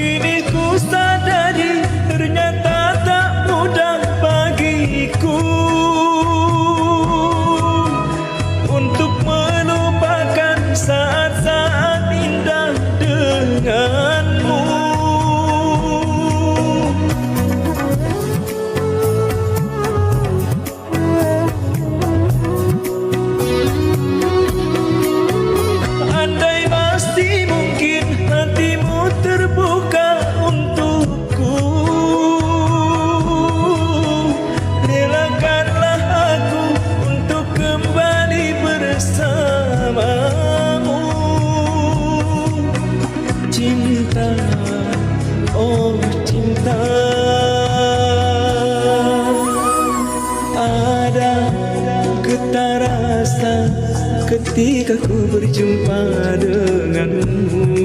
Kini ku sadari ternyata tak mudah bagiku untuk melupakan saat-saat indah denganmu. Andai pasti mungkin hatimu terbuka untukku, relakanlah aku untuk kembali bersamamu. Cinta, oh cinta, ada getar rasa ketika ku berjumpa denganmu.